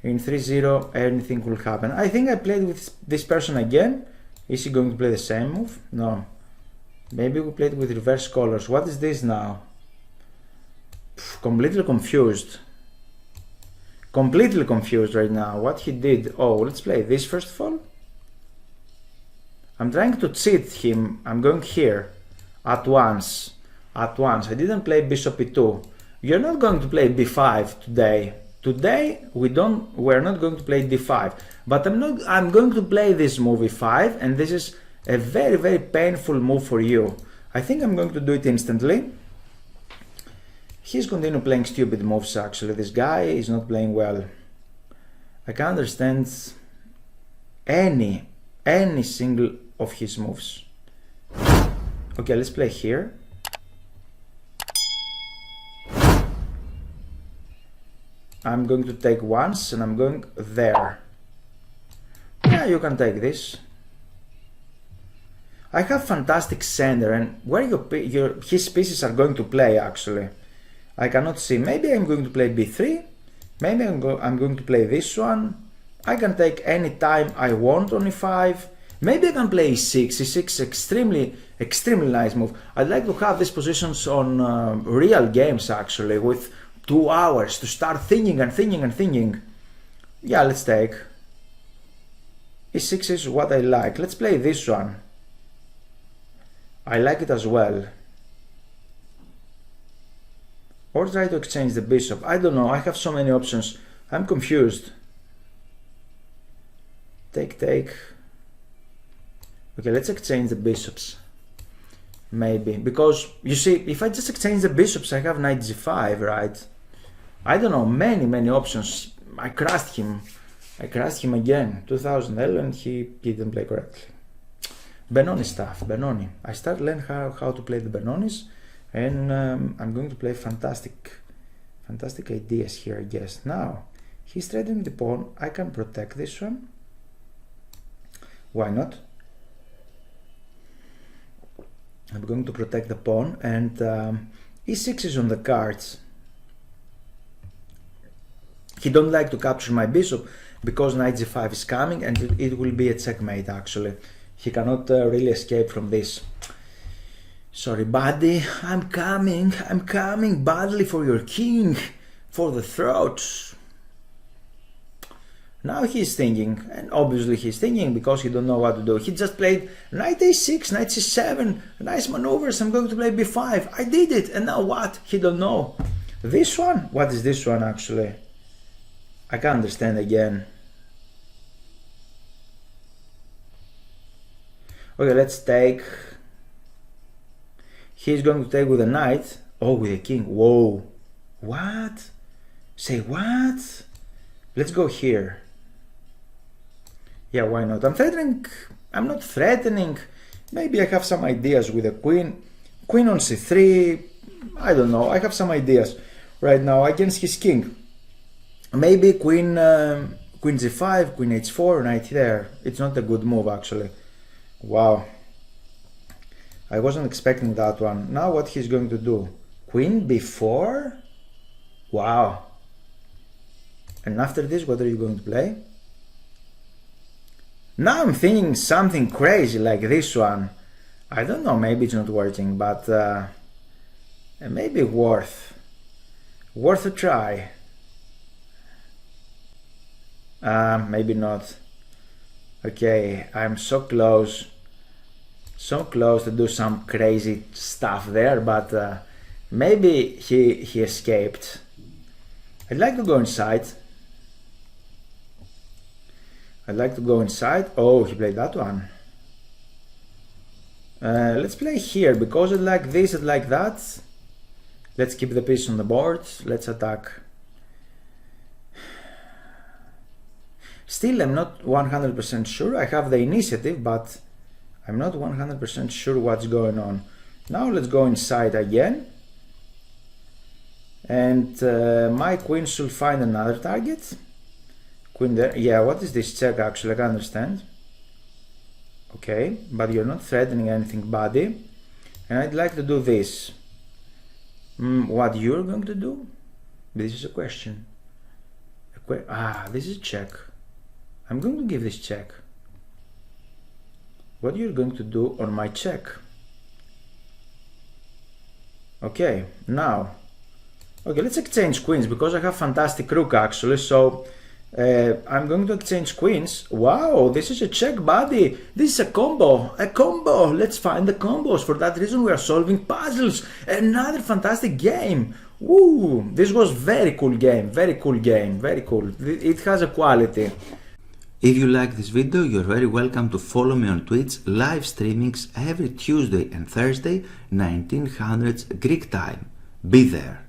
In 3-0 anything will happen. I think I played with this person again. Is he going to play the same move? No. Maybe we played with reverse colors. What is this now? Completely confused. Completely confused right now. What he did. Oh, let's play this first of all. I'm trying to cheat him. I'm going here. At once. At once. I didn't play bishop e2. You're not going to play b5 today. Today we're not going to play d5, but I'm going to play this move e5, and this is a very, very painful move for you. I think I'm going to do it instantly. He's continuing playing stupid moves actually. This guy is not playing well. I can't understand any single of his moves. Okay, let's play here. I'm going to take once and I'm going there. Yeah, you can take this. I have fantastic center, and where his pieces are going to play actually, I cannot see. Maybe I'm going to play b3. Maybe I'm going to play this one. I can take any time I want on e5. Maybe I can play e6. e6 extremely nice move. I'd like to have these positions on real games actually, with 2 hours to start thinking and thinking and thinking. Yeah, let's take. e6 is what I like. Let's play this one. I like it as well. Or try to exchange the bishop. I don't know. I have so many options. I'm confused. Take. Okay, let's exchange the bishops. Maybe. Because, you see, if I just exchange the bishops, I have knight g5, right? I don't know, many options. I crashed him again, 2011, he didn't play correctly. Benoni stuff, Benoni. I start learning how to play the Benonis, and I'm going to play fantastic ideas here, I guess. Now, he's threatening the pawn. I can protect this one. Why not? I'm going to protect the pawn, and e6 is on the cards. He don't like to capture my bishop because knight g5 is coming, and it will be a checkmate actually. He cannot really escape from this. Sorry buddy, I'm coming badly for your king, for the throat. Now he's thinking, and obviously he's thinking because he don't know what to do. He just played knight a6, knight c7, nice maneuvers. I'm going to play b5. I did it, and now what? He don't know. This one? What is this one actually? I can't understand again. Okay, let's take. He's going to take with a knight. Oh, with a king. Whoa. What? Say what? Let's go here. Yeah, why not? I'm threatening. I'm not threatening. Maybe I have some ideas with a queen. Queen on c3. I don't know. I have some ideas right now against his king. Maybe queen g5, queen h4, knight there. It's not a good move actually. Wow. I wasn't expecting that one. Now what he's going to do? Queen b4? Wow. And after this, what are you going to play? Now I'm thinking something crazy like this one. I don't know, maybe it's not working, but maybe worth a try. Maybe not. Okay, I'm so close to do some crazy stuff there, but maybe he escaped. I'd like to go inside. Oh, he played that one. Let's play here because I like this, I like that. Let's keep the piece on the board. Let's attack. Still, I'm not 100% sure. I have the initiative, but I'm not 100% sure what's going on. Now let's go inside again. And my queen should find another target. Queen there. Yeah, what is this check actually? I can understand. Okay, but you're not threatening anything, buddy. And I'd like to do this. What you're going to do? This is a question. This is check. I'm going to give this check. What you're going to do on my check? Okay, now, okay, let's exchange queens because I have fantastic rook actually, so I'm going to exchange queens. Wow, this is a check, buddy. This is a combo. Let's find the combos. For that reason, we are solving puzzles. Another fantastic game. Woo, this was very cool game, very cool. It has a quality. If you like this video, you're very welcome to follow me on Twitch, live streamings every Tuesday and Thursday, 1900 Greek time. Be there.